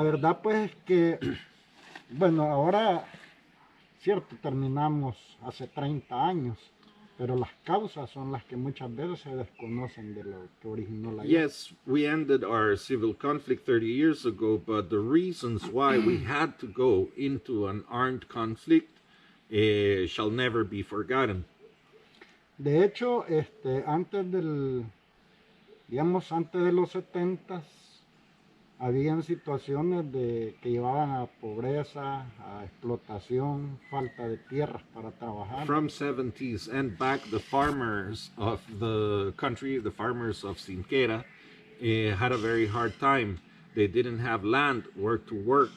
La verdad pues es que, bueno, ahora, cierto, terminamos hace 30 años, pero las causas son las que muchas veces se desconocen de lo que originó la guerra. Yes, we ended our civil conflict 30 years ago, but the reasons why we had to go into an armed conflict shall never be forgotten. De hecho, antes de los 70 habían situaciones que llevaban a pobreza, a explotación, falta de tierras para trabajar. From 70s and back, the farmers of the country, the farmers of Sinquera, had a very hard time. They didn't have land where to work,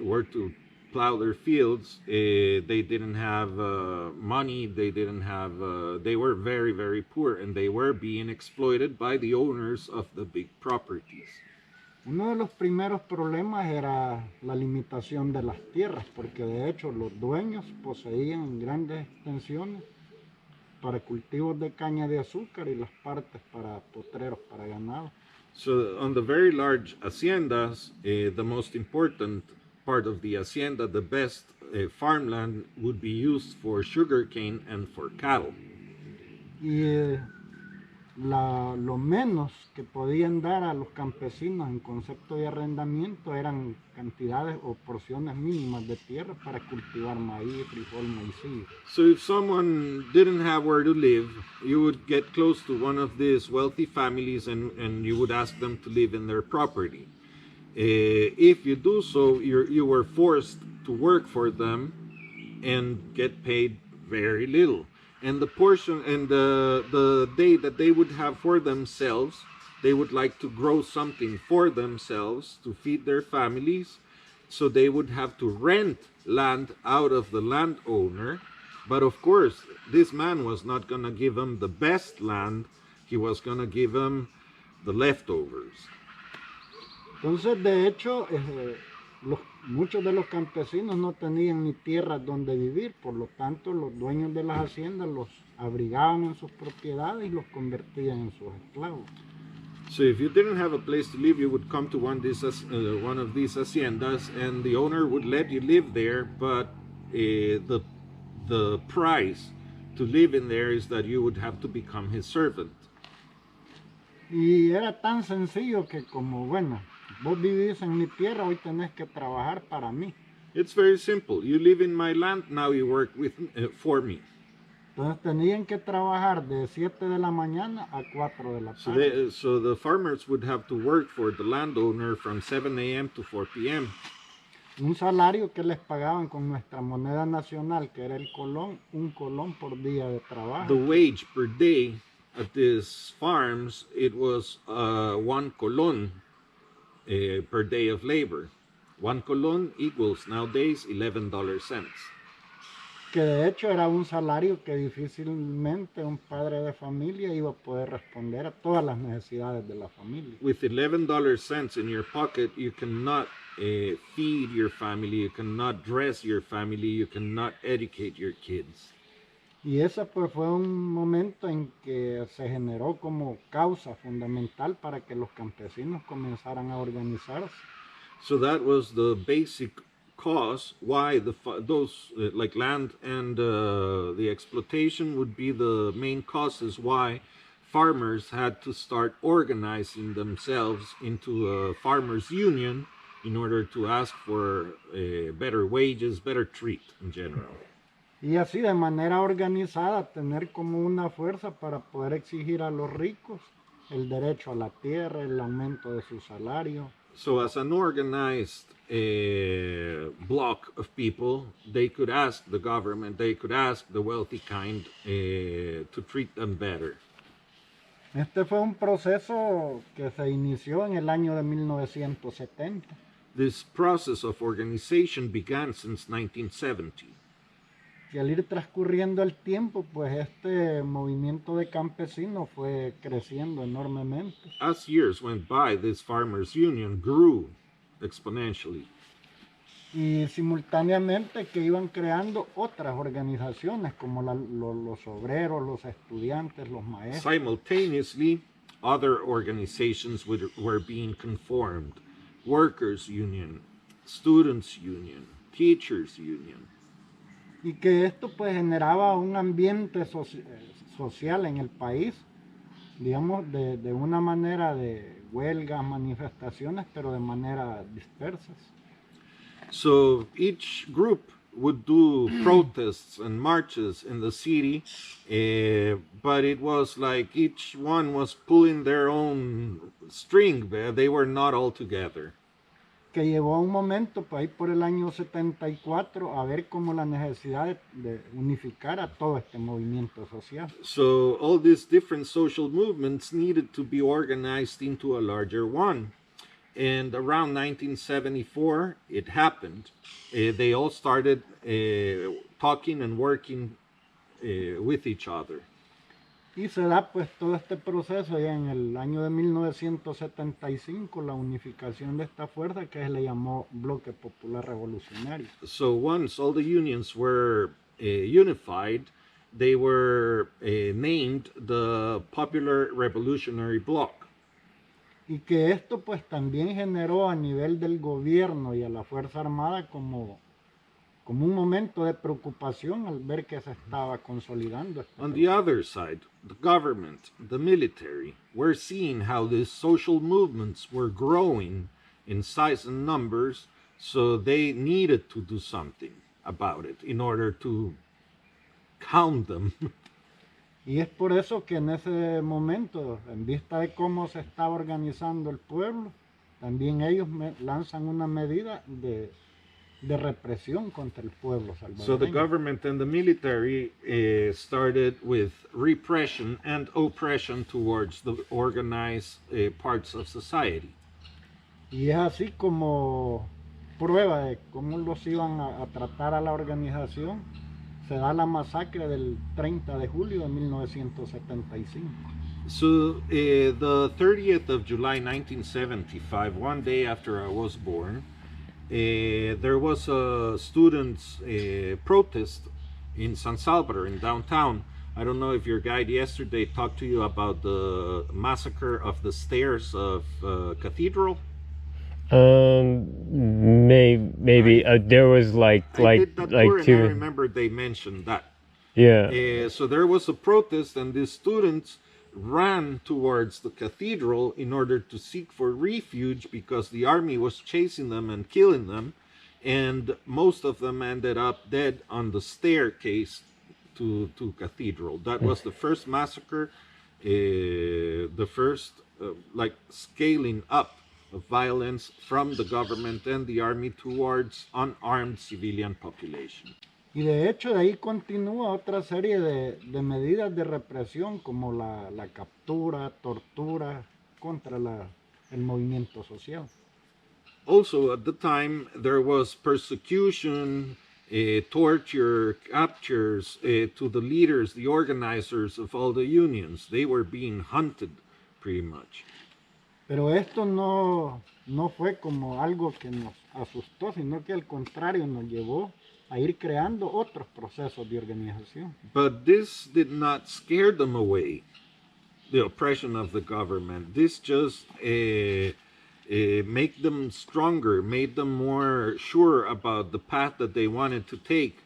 where to plow their fields. They didn't have money. They didn't have. They were very, very poor, and they were being exploited by the owners of the big properties. Uno de los primeros problemas era la limitación de las tierras, porque de hecho los dueños poseían grandes extensiones para cultivos de caña de azúcar y las partes para potreros, para ganado. So on the very large haciendas, the most important part of the hacienda, the best farmland would be used for sugarcane and for cattle. Y lo menos que podían dar a los campesinos en concepto de arrendamiento eran cantidades o porciones mínimas de tierra para cultivar maíz, frijol, maicillo. So if someone didn't have where to live, you would get close to one of these wealthy families and you would ask them to live in their property. If you do so, you were forced to work for them and get paid very little. And the portion and the day that they would have for themselves, they would like to grow something for themselves to feed their families. So they would have to rent land out of the landowner. But of course, this man was not going to give them the best land. He was going to give them the leftovers. Entonces, de hecho, muchos de los campesinos no tenían ni tierras donde vivir, por lo tanto los dueños de las haciendas los abrigaban en sus propiedades y los convertían en sus esclavos. So if you didn't have a place to live, you would come to one of these haciendas and the owner would let you live there, but the price to live in there is that you would have to become his servant. Y era tan sencillo que como, bueno, vos vivís en mi tierra, hoy tenés que trabajar para mí. It's very simple. You live in my land, now you work for me. Entonces tenían que trabajar de 7 de la mañana a 4 de la tarde. So the farmers would have to work for the landowner from 7 a.m. to 4 p.m. Un salario que les pagaban con nuestra moneda nacional, que era el colón, un colón por día de trabajo. The wage per day at these farms, it was 1 colón per day of labor. 1 colón equals nowadays $11. Que de hecho era un salario que difícilmente un padre de familia iba a poder responder a todas las necesidades de la familia. With $11 in your pocket, you cannot feed your family, you cannot dress your family, you cannot educate your kids. Y ese pues fue un momento en que se generó como causa fundamental para que los campesinos comenzaran a organizarse. So that was the basic cause why those like land and the exploitation would be the main causes why farmers had to start organizing themselves into a farmers union in order to ask for better wages, better treat in general. Y así de manera organizada tener como una fuerza para poder exigir a los ricos el derecho a la tierra, el aumento de su salario. So as an organized block of people, they could ask the government, they could ask the wealthy kind to treat them better. Este fue un proceso que se inició en el año de 1970. This process of organization began since 1970. Y al ir transcurriendo el tiempo, pues este movimiento de campesinos fue creciendo enormemente. As years went by, this farmers union grew exponentially. Y simultáneamente que iban creando otras organizaciones como los obreros, los estudiantes, los maestros. Simultaneously, other organizations were being conformed. workers' union, students' union, teachers' union. Y que esto pues generaba un ambiente social en el país, digamos, de una manera de huelgas, manifestaciones, pero de manera dispersas. So each group would do protests and marches in the city, but it was like each one was pulling their own string. They were not all together. Que llevó a un momento, pues ahí por el año 74, a ver cómo la necesidad de unificar a todo este movimiento social. So all these different social movements needed to be organized into a larger one. And around 1974, it happened. They all started talking and working with each other. Y se da pues todo este proceso ya en el año de 1975, la unificación de esta fuerza que se le llamó Bloque Popular Revolucionario. So once all the unions were unified, they were named the Popular Revolutionary Bloc. Y que esto pues también generó a nivel del gobierno y a la Fuerza Armada como un momento de preocupación al ver que se estaba consolidando. On the other side, the government, the military, were seeing how these social movements were growing in size and numbers, so they needed to do something about it in order to count them. Y es por eso que en ese momento, en vista de cómo se estaba organizando el pueblo, también ellos lanzan una medida de represión contra el pueblo salvadoreño. So the government and the military started with repression and oppression towards the organized parts of society. Y es así como prueba de cómo los iban a tratar a la organización, se da la masacre del 30 de julio de 1975. So the 30th of July 1975, one day after I was born, there was a students' protest in San Salvador, in downtown. I don't know if your guide yesterday talked to you about the massacre of the stairs of Cathedral. Maybe there was I did that tour and I two. remember they mentioned that. Yeah. So there was a protest and the students ran towards the cathedral in order to seek for refuge because the army was chasing them and killing them, and most of them ended up dead on the staircase to cathedral. That was the first massacre, the first like scaling up of violence from the government and the army towards unarmed civilian population. Y de hecho de ahí continúa otra serie de medidas de represión como la captura, tortura contra el movimiento social. Also at the time there was persecution, torture, captures to the leaders, the organizers of all the unions. They were being hunted pretty much. Pero esto no fue como algo que nos asustó, sino que al contrario nos llevó a ir creando otros procesos de organización. But this did not scare them away, the oppression of the government. This just made them stronger, made them more sure about the path that they wanted to take.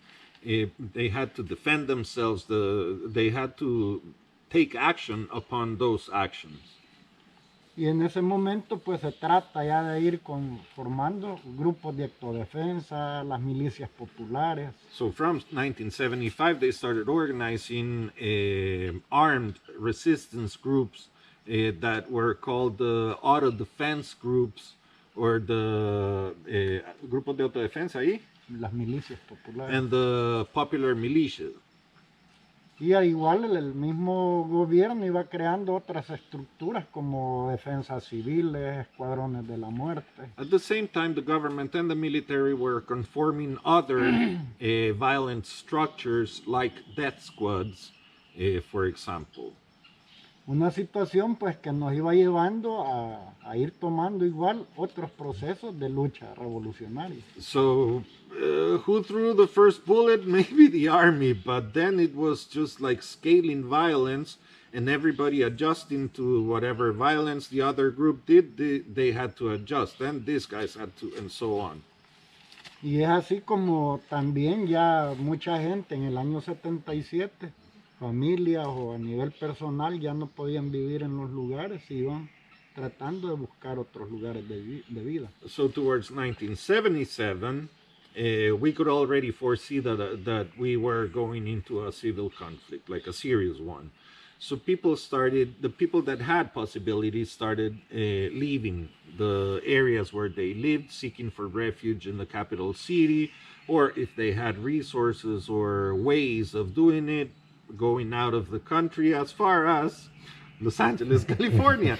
They had to defend themselves. They had to take action upon those actions. Y en ese momento pues se trata ya de ir formando grupos de autodefensa, las milicias populares. So from 1975 they started organizing armed resistance groups that were called the auto defense groups, or the grupos de autodefensa ahí, Las milicias populares. and the popular militia. Y al igual el mismo gobierno iba creando otras estructuras como defensas civiles, escuadrones de la muerte. At the same time, the government and the military were conforming other violent structures like death squads, for example. Una situación pues que nos iba llevando a ir tomando igual otros procesos de lucha revolucionaria. So who threw the first bullet? Maybe the army, but then it was just like scaling violence and everybody adjusting to whatever violence the other group did, they had to adjust, and these guys had to, and so on. Y es así como también ya mucha gente en el año 77, familias o a nivel personal, ya no podían vivir en los lugares, iban tratando de buscar otros lugares de vida. So towards 1977, we could already foresee that we were going into a civil conflict, like a serious one. So the people that had possibilities started leaving the areas where they lived, seeking for refuge in the capital city, or if they had resources or ways of doing it, going out of the country as far as Los Angeles, California.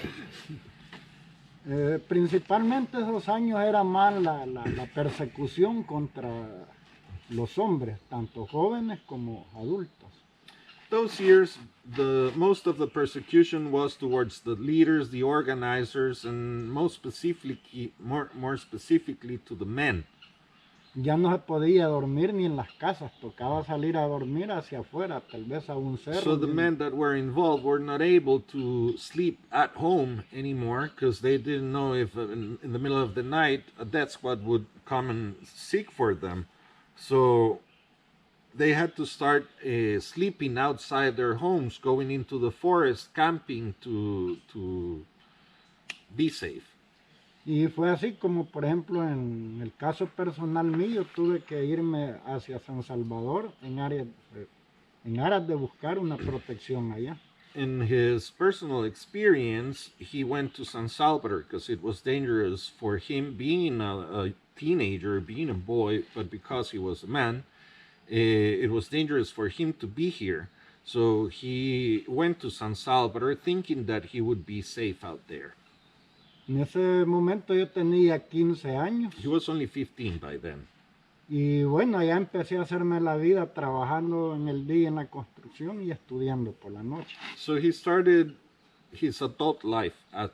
Principalmente esos años era más la persecución contra los hombres, tanto jóvenes como adultos. Those years, most of the persecution was towards the leaders, the organizers, and more specifically to the men. Ya no se podía dormir ni en las casas, tocaba salir a dormir hacia afuera, tal vez a un cerro. So the men that were involved were not able to sleep at home anymore because they didn't know if in the middle of the night a death squad would come and seek for them. So they had to start sleeping outside their homes, going into the forest, camping to be safe. Y fue así como, por ejemplo, en el caso personal mío, tuve que irme hacia San Salvador en aras de buscar una protección allá. In his personal experience, he went to San Salvador because it was dangerous for him, being a teenager, being a boy, but because he was a man, it was dangerous for him to be here. So he went to San Salvador thinking that he would be safe out there. En ese momento yo tenía 15 años. He was only 15 by then. Y bueno, allá empecé a hacerme la vida trabajando en el día en la construcción y estudiando por la noche. So he started his adult life at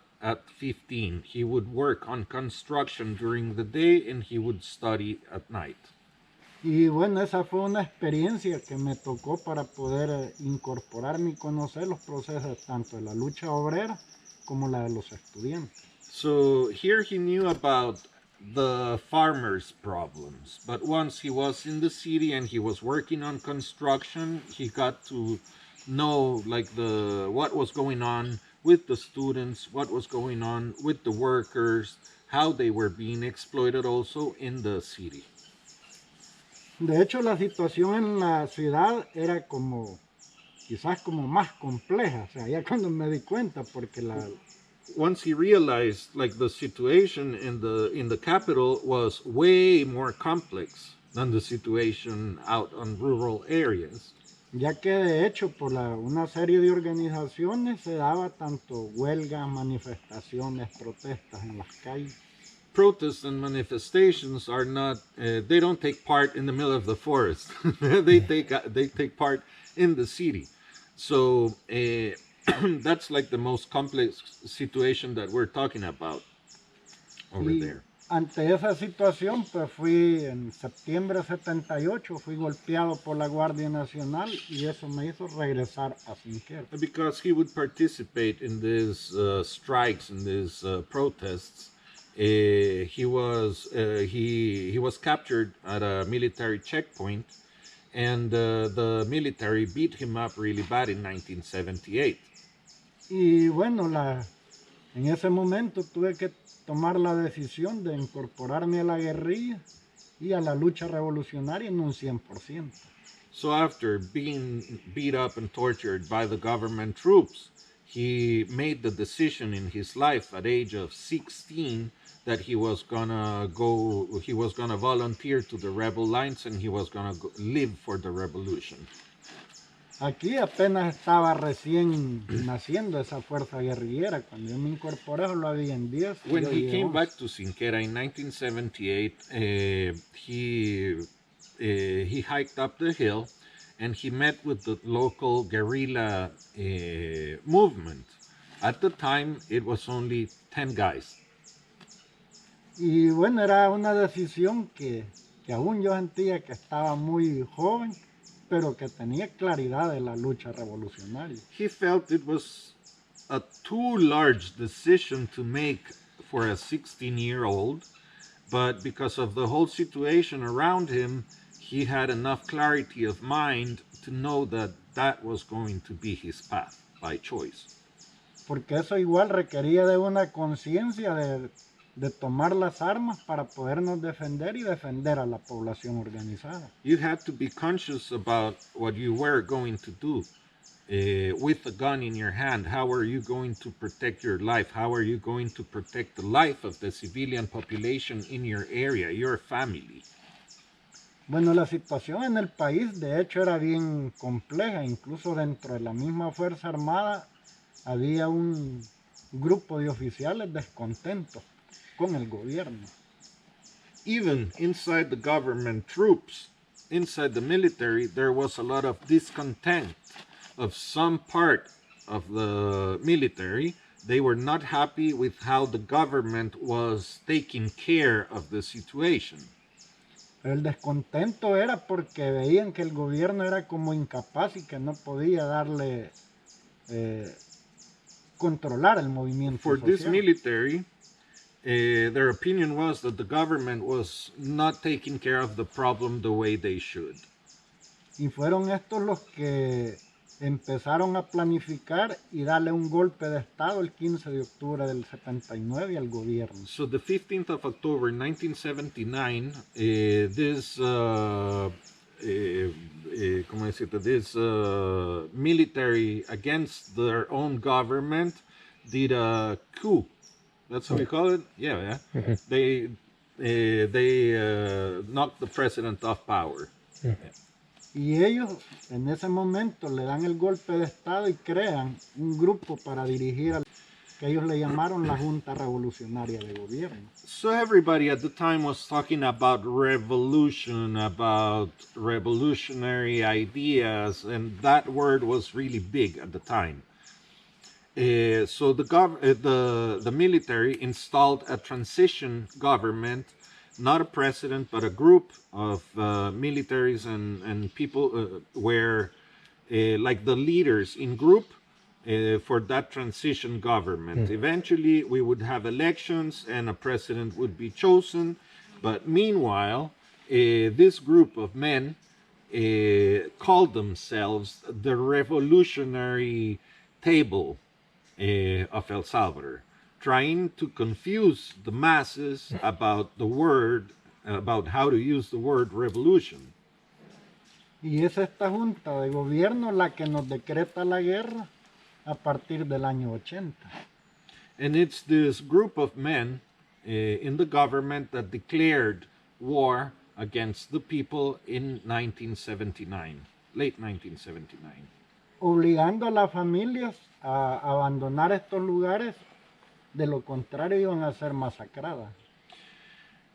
15. He would work on construction during the day and he would study at night. Y bueno, esa fue una experiencia que me tocó para poder incorporarme y conocer los procesos tanto de la lucha obrera como la de los estudiantes. So here he knew about the farmers' problems, but once he was in the city and he was working on construction, he got to know like what was going on with the students, what was going on with the workers, how they were being exploited also in the city. De hecho, la situación en la ciudad era quizás como más compleja, o sea, ya cuando me di cuenta, porque once he realized like the situation in the capital was way more complex than the situation out on rural areas. Ya que de hecho por una serie de organizaciones se daba tanto huelgas, manifestaciones, protestas en las calles. Protests and manifestations are not, they don't take part in the middle of the forest. they take part in the city. So that's like the most complex situation that we're talking about over there. Ante esa situación, pues fui en septiembre de 78, fui golpeado por la Guardia Nacional y eso me hizo regresar a Sinquero. Because he would participate in these strikes, in these protests, he was captured at a military checkpoint, and the military beat him up really bad in 1978. Y bueno, en ese momento tuve que tomar la decisión de incorporarme a la guerrilla y a la lucha revolucionaria en un 100%. So after being beat up and tortured by the government troops, he made the decision in his life at age of 16 that he was gonna volunteer to the rebel lines and he was gonna live for the revolution. Aquí apenas estaba recién naciendo esa fuerza guerrillera. Cuando yo me incorporé, lo había en 10. When he came back to Sinquera in 1978, he hiked up the hill and he met with the local guerrilla movement. At the time, it was only 10 guys. Y bueno, era una decisión que aún yo sentía que estaba muy joven, pero que tenía claridad de la lucha revolucionaria. He felt it was a too large decision to make for a 16-year-old, but because of the whole situation around him, he had enough clarity of mind to know that that was going to be his path by choice. Porque eso igual requería de una conciencia de tomar las armas para podernos defender y defender a la población organizada. You had to be conscious about what you were going to do. With a gun in your hand, how are you going to protect your life? How are you going to protect the life of the civilian population in your area, your family? Bueno, la situación en el país de hecho era bien compleja, incluso dentro de la misma Fuerza Armada había un grupo de oficiales descontentos con el gobierno. Even inside the government troops, inside the military, there was a lot of discontent of some part of the military. They were not happy with how the government was taking care of the situation. El descontento era porque veían que el gobierno era como incapaz y que no podía darle, controlar el movimiento For social. this military, their opinion was that the government was not taking care of the problem the way they should. Y fueron estos los que empezaron a planificar y darle un golpe de estado el 15 de octubre del 79 al gobierno. So the 15th of October 1979, this military against their own government did a coup. That's what we call it? Yeah. They knocked the president off power. Y ellos en ese momento le dan el golpe de estado y crean un grupo para dirigir al que ellos le llamaron la Junta Revolucionaria de Gobierno. So everybody at the time was talking about revolution, about revolutionary ideas, and that word was really big at the time. So the military installed a transition government, not a president, but a group of militaries and people where, like the leaders in group for that transition government. Eventually, we would have elections and a president would be chosen. But meanwhile, this group of men called themselves the Revolutionary Table of El Salvador, trying to confuse the masses about the word, about how to use the word revolution. Y es esta junta de gobierno la que nos decreta la guerra a partir del año 80. And it's this group of men in the government that declared war against the people in 1979, late 1979. Obligando a las familias a abandonar estos lugares, de lo contrario iban a ser masacradas.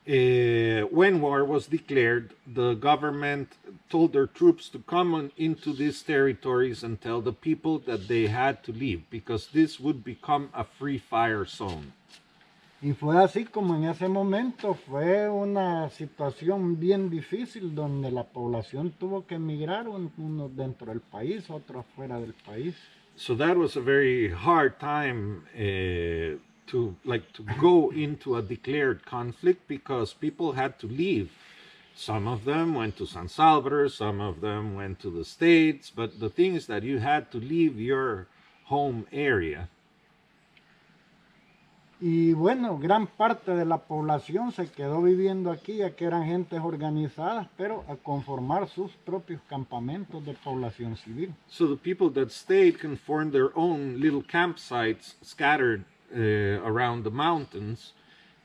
When war was declared, the government told their troops to come into these territories and tell the people that they had to leave because this would become a free fire zone. Y fue así como en ese momento fue una situación bien difícil donde la población tuvo que emigrar, unos dentro del país, otros fuera del país. So that was a very hard time to go into a declared conflict because people had to leave. Some of them went to San Salvador, some of them went to the States, but the thing is that you had to leave your home area. Y bueno, gran parte de la población se quedó viviendo aquí, ya que eran gentes organizadas, pero a conformar sus propios campamentos de población civil. So the people that stayed can form their own little campsites scattered around the mountains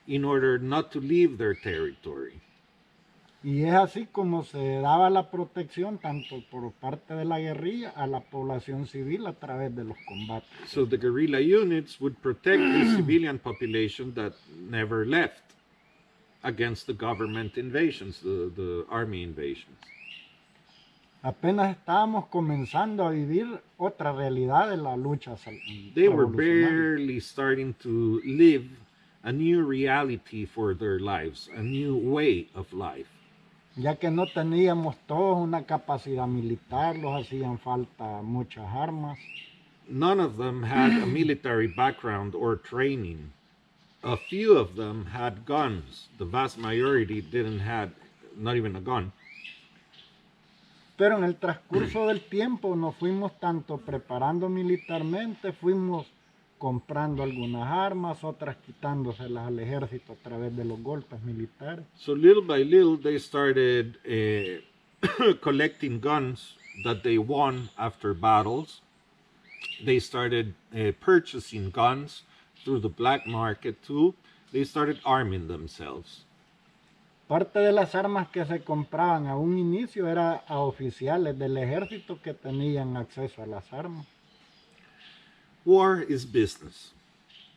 in order not to leave their territory. Y es así como se daba la protección tanto por parte de la guerrilla a la población civil a través de los combates. So the guerrilla units would protect the civilian population that never left against the government invasions, the army invasions. Apenas estábamos comenzando a vivir otra realidad de la lucha They were revolucionaria. barely starting to live a new reality for their lives, a new way of life. ya que no teníamos todos una capacidad militar, los hacían falta muchas armas. None of them had a military background or training. A few of them had guns. The vast majority didn't have not even a gun. Pero en el transcurso del tiempo nos fuimos tanto preparando militarmente, fuimos comprando algunas armas, otras quitándoselas al ejército a través de los golpes militares. So little by little, they started collecting guns that they won after battles. They started purchasing guns through the black market too. They started arming themselves. Parte de las armas que se compraban a un inicio era a oficiales del ejército que tenían acceso a las armas. War is business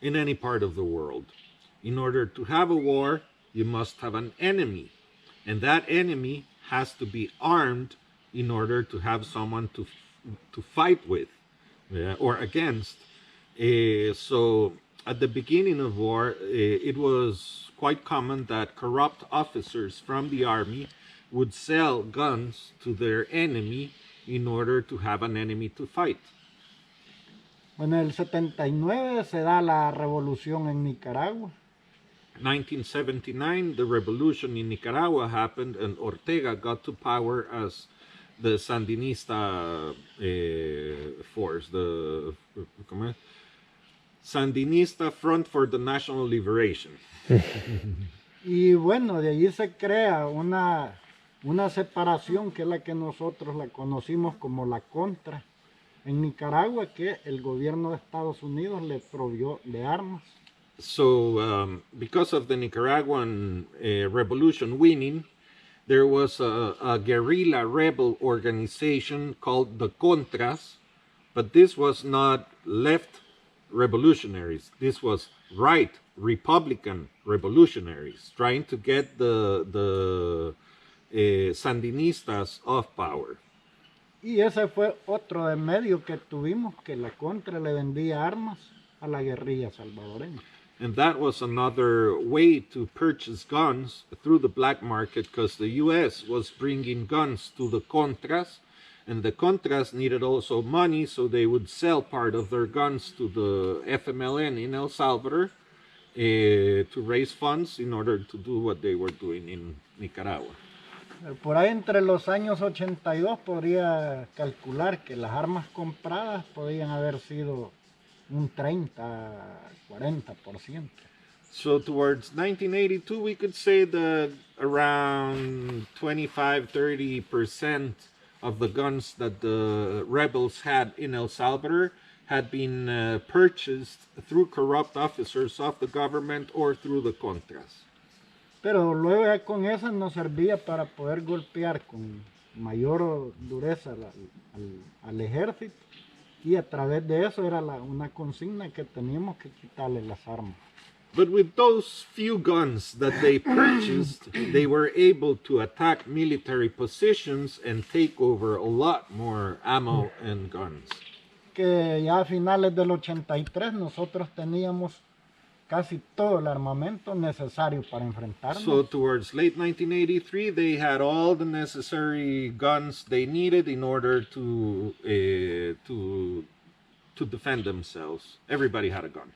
in any part of the world. In order to have a war, you must have an enemy. And that enemy has to be armed in order to have someone to fight with or against. So at the beginning of war, it was quite common that corrupt officers from the army would sell guns to their enemy in order to have an enemy to fight. Bueno, en el 79 se da la revolución en Nicaragua. 1979, the revolution in Nicaragua happened and Ortega got to power as the Sandinista force, the Sandinista Front for the National Liberation. Y bueno, de allí se crea una separación que es la que nosotros la conocimos como la Contra en Nicaragua, que el gobierno de Estados Unidos le proveyó de armas. So because of the Nicaraguan revolution winning, there was a guerrilla rebel organization called the Contras, but this was not left revolutionaries. This was right Republican revolutionaries trying to get the Sandinistas off power. Y ese fue otro de medio que tuvimos, que la Contra le vendía armas a la guerrilla salvadoreña. And that was another way to purchase guns through the black market, because the U.S. was bringing guns to the Contras, and the Contras needed also money, so they would sell part of their guns to the FMLN in El Salvador to raise funds in order to do what they were doing in Nicaragua. Por ahí entre los años 82 podría calcular que las armas compradas podían haber sido un 30-40%. So towards 1982, we could say that around 25-30% of the guns that the rebels had in El Salvador had been purchased through corrupt officers of the government or through the Contras. Pero luego ya con esas nos servía para poder golpear con mayor dureza al ejército, y a través de eso era una consigna que teníamos que quitarle las armas. But with those few guns that they purchased, they were able to attack military positions and take over a lot more ammo and guns. Que ya a finales del 83 nosotros teníamos casi todo el armamento necesario para enfrentarnos. So towards late 1983, they had all the necessary guns they needed in order to defend themselves. Everybody had a gun.